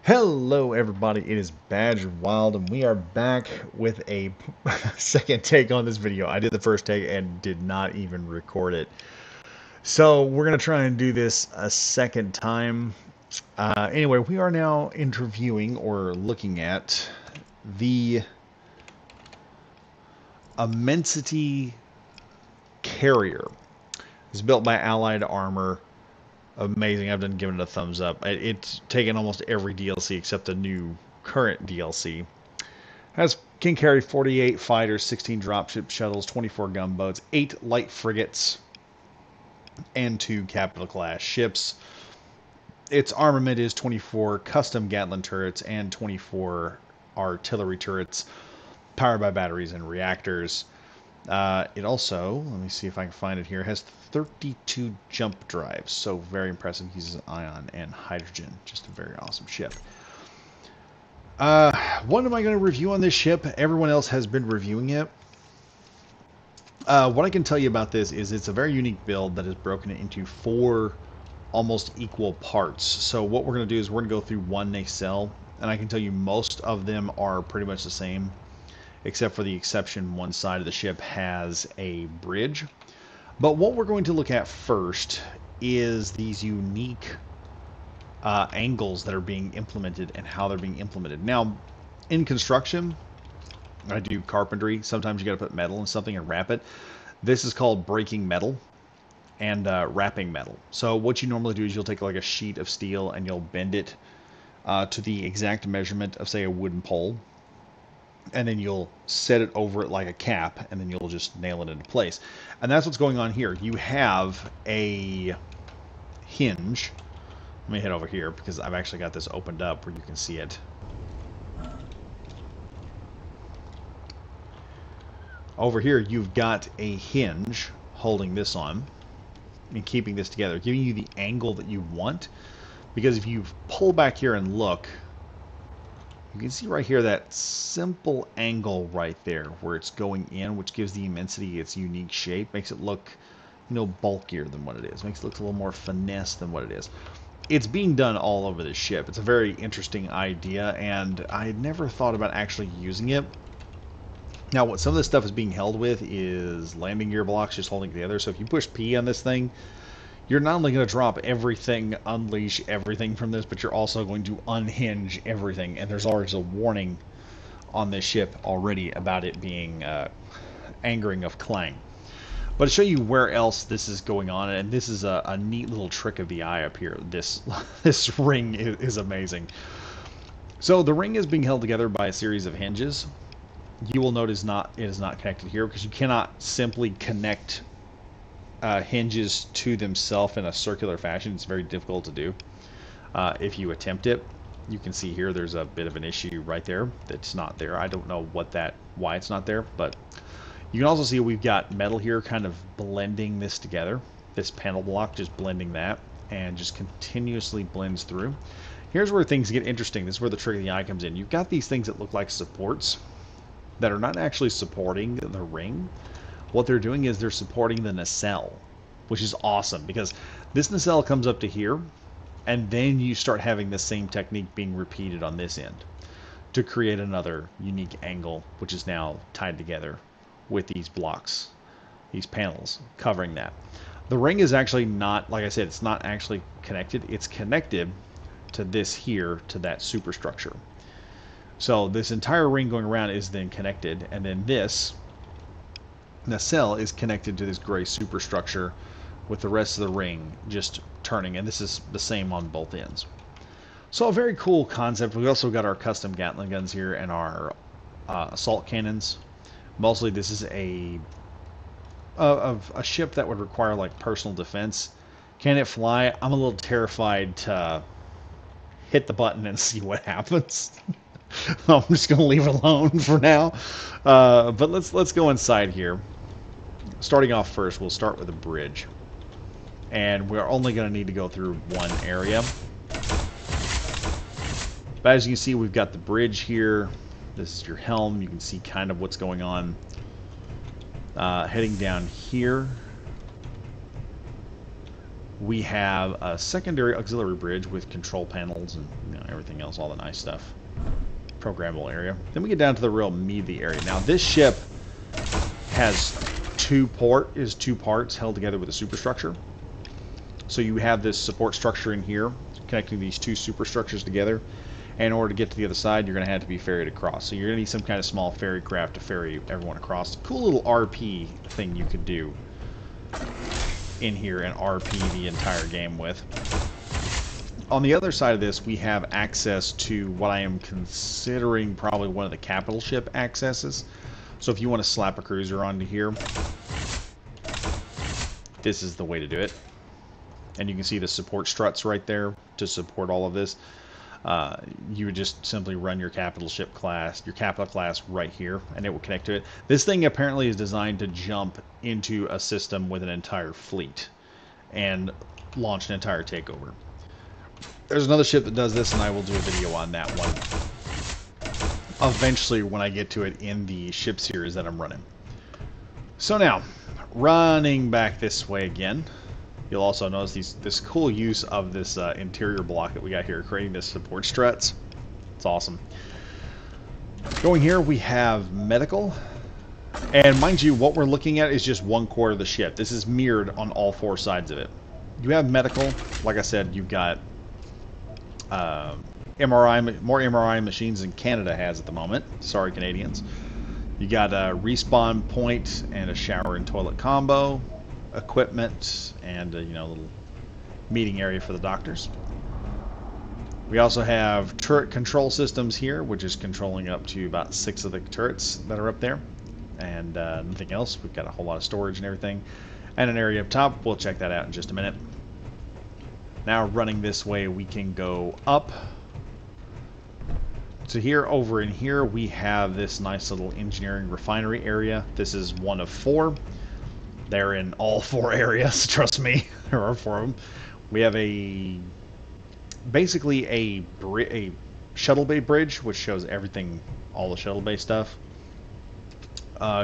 Hello everybody, it is Badger Wild and we are back with a second take on this video. I did the first take and did not even record it. So we're going to try and do this a second time. Anyway, we are now interviewing or looking at the Immensity Carrier. It's built by Allied Armor. Amazing. I've given it a thumbs up. It's taken almost every DLC except the new current DLC. Can carry 48 fighters, 16 dropship shuttles, 24 gunboats, 8 light frigates, and 2 capital class ships. Its armament is 24 custom Gatling turrets and 24 artillery turrets powered by batteries and reactors. It also, let me see if I can find it here, has 32 jump drives, so very impressive. Uses ion and hydrogen. Just a very awesome ship. What am I going to review on this ship? Everyone else has been reviewing it. What I can tell you about this is it's a very unique build that is broken into 4 almost equal parts. So what we're going to do is we're going to go through one nacelle, and I can tell you most of them are pretty much the same, except for the exception one side of the ship has a bridge. But what we're going to look at first is these unique angles that are being implemented and how they're being implemented. Now, in construction, I do carpentry. Sometimes you got to put metal in something and wrap it. This is called breaking metal and wrapping metal. So what you normally do is you'll take like a sheet of steel and you'll bend it to the exact measurement of, say, a wooden pole. And then you'll set it over it like a cap, and then you'll just nail it into place. And that's what's going on here. You have a hinge. Let me head over here because I've actually got this opened up where you can see it. Over here, you've got a hinge holding this on and keeping this together, giving you the angle that you want. Because if you pull back here and look, you can see right here that simple angle right there where it's going in, which gives the Immensity its unique shape, makes it look, bulkier than what it is. Makes it look a little more finesse than what it is. It's being done all over the ship. It's a very interesting idea, and I had never thought about actually using it. Now, what some of this stuff is being held with is landing gear blocks just holding together. So if you push P on this thing, you're not only going to drop everything, unleash everything from this, but you're also going to unhinge everything. And there's always a warning on this ship already about it being angering of clang. But to show you where else this is going on, and this is a neat little trick of the eye up here. This ring is amazing. So the ring is being held together by a series of hinges. You will notice it is not connected here because you cannot simply connect hinges to themselves in a circular fashion. It's very difficult to do. If you attempt it, you can see here there's a bit of an issue right there that's not there. I don't know why it's not there, but you can also see we've got metal here kind of blending this together. This panel block just blending that and just continuously blends through. Here's where things get interesting. This is where the trick of the eye comes in. You've got these things that look like supports that are not actually supporting the ring. What they're doing is they're supporting the nacelle, which is awesome because this nacelle comes up to here, and then you start having the same technique being repeated on this end to create another unique angle, which is now tied together with these blocks, these panels covering that. The ring is actually not, like I said, it's not actually connected. It's connected to this here, to that superstructure. So this entire ring going around is then connected, and then this nacelle is connected to this gray superstructure with the rest of the ring just turning, and this is the same on both ends. So a very cool concept. We also got our custom Gatling guns here and our assault cannons. Mostly this is a ship that would require like personal defense. Can it fly? I'm a little terrified to hit the button and see what happens. I'm just going to leave it alone for now. But let's go inside here. Starting off first, we'll start with a bridge. And we're only going to need to go through one area. But as you can see, we've got the bridge here. This is your helm. You can see kind of what's going on. Heading down here. We have a secondary auxiliary bridge with control panels and everything else, all the nice stuff. Programmable area. Then we get down to the real meat of the area. Now this ship has two parts held together with a superstructure. So you have this support structure in here connecting these two superstructures together. And in order to get to the other side, you're going to have to be ferried across. So you're going to need some kind of small ferry craft to ferry everyone across. Cool little RP thing you could do in here and RP the entire game with. On the other side of this, we have access to what I am considering probably one of the capital ship accesses. So if you want to slap a cruiser onto here, this is the way to do it. And you can see the support struts right there to support all of this. You would just simply run your capital class right here, and it will connect to it. This thing apparently is designed to jump into a system with an entire fleet and launch an entire takeover. There's another ship that does this, and I will do a video on that one eventually when I get to it in the ship series that I'm running. So now, running back this way again, you'll also notice this cool use of this interior block that we got here, creating this support struts. It's awesome. Going here, we have medical. And mind you, what we're looking at is just 1/4 of the ship. This is mirrored on all 4 sides of it. You have medical. Like I said, you've got more MRI machines than Canada has at the moment. Sorry, Canadians. You got a respawn point and a shower and toilet combo, equipment, and a little meeting area for the doctors. We also have turret control systems here, which is controlling up to about 6 of the turrets that are up there, and nothing else. We've got a whole lot of storage and everything, and an area up top. We'll check that out in just a minute. Now running this way, we can go up. So here, over in here, we have this nice little engineering refinery area. This is one of 4. They're in all 4 areas, trust me. There are 4 of them. We have basically a shuttle bay bridge, which shows everything, all the shuttle bay stuff.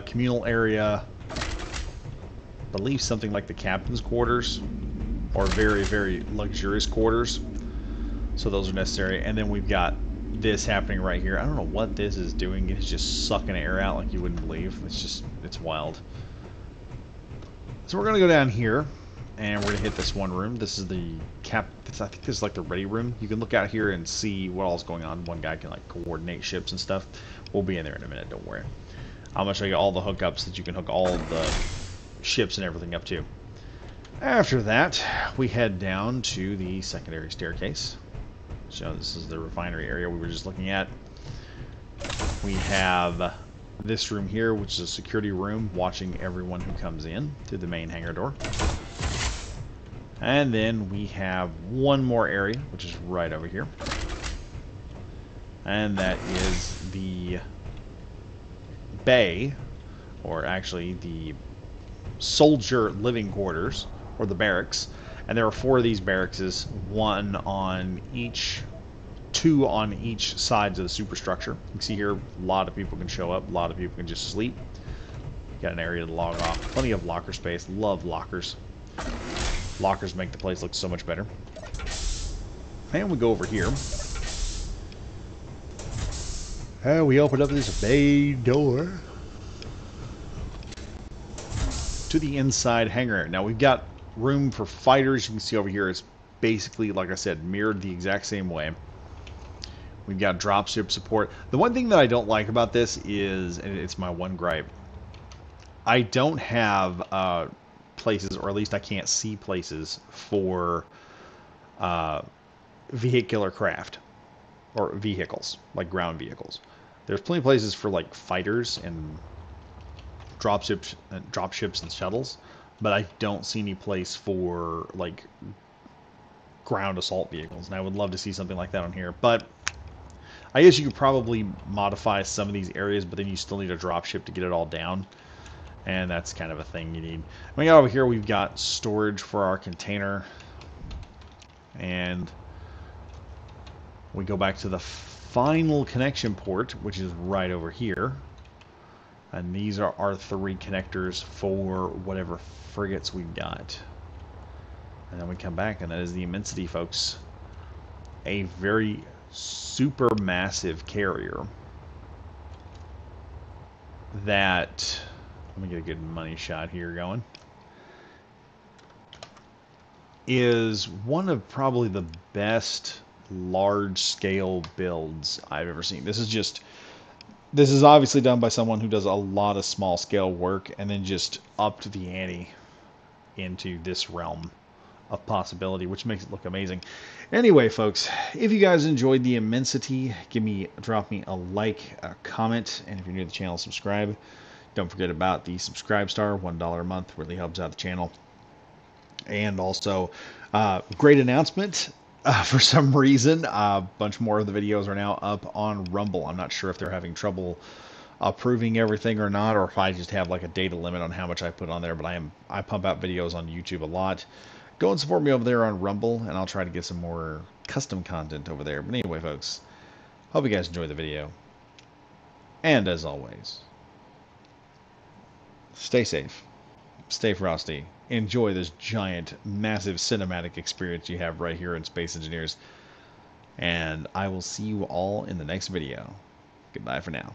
Communal area, I believe something like the captain's quarters, or very, very luxurious quarters. So those are necessary. And then we've got this happening right here. I don't know what this is doing. It's just sucking air out like you wouldn't believe. It's wild. So we're going to go down here, and we're going to hit this one room. This is the I think this is like the ready room. You can look out here and see what all's going on. One guy can like coordinate ships and stuff. We'll be in there in a minute, don't worry. I'm going to show you all the hookups that you can hook all of the ships and everything up to. After that, we head down to the secondary staircase. So this is the refinery area we were just looking at. We have this room here, which is a security room, watching everyone who comes in through the main hangar door. And then we have one more area, which is right over here. And that is the bay, or actually the soldier living quarters, or the barracks. And there are 4 of these barracks, 2 on each sides of the superstructure. You can see here, a lot of people can show up, a lot of people can just sleep. Got an area to log off. Plenty of locker space. Love lockers. Lockers make the place look so much better. And we go over here. We open up this bay door to the inside hangar. Now we've got room for fighters. You can see over here it's basically, like I said, mirrored the exact same way. We've got dropship support. The one thing that I don't like about this is, and it's my one gripe, I don't have places, or at least I can't see places for vehicular craft, or vehicles, like ground vehicles. There's plenty of places for like fighters and dropships and shuttles, but I don't see any place for like ground assault vehicles, and I would love to see something like that on here. But I guess you could probably modify some of these areas, but then you still need a dropship to get it all down, and that's kind of a thing you need. We got over here, we've got storage for our container, and we go back to the final connection port, which is right over here. And these are our 3 connectors for whatever frigates we've got. And then we come back, and that is the Immensity, folks. A very super massive carrier that, let me get a good money shot here going, is one of probably the best large-scale builds I've ever seen. This is obviously done by someone who does a lot of small-scale work and then just upped the ante into this realm of possibility, which makes it look amazing. Anyway, folks, if you guys enjoyed the Immensity, drop me a like, a comment, and if you're new to the channel, subscribe. Don't forget about the subscribe star, $1 a month, really helps out the channel. And also, great announcement. For some reason, a bunch more of the videos are now up on Rumble. I'm not sure if they're having trouble approving everything or not, or if I just have like a data limit on how much I put on there. But I pump out videos on YouTube a lot. Go and support me over there on Rumble, and I'll try to get some more custom content over there. But anyway, folks, hope you guys enjoy the video. And as always, stay safe, stay frosty, enjoy this giant, massive cinematic experience you have right here in Space Engineers. And I will see you all in the next video. Goodbye for now.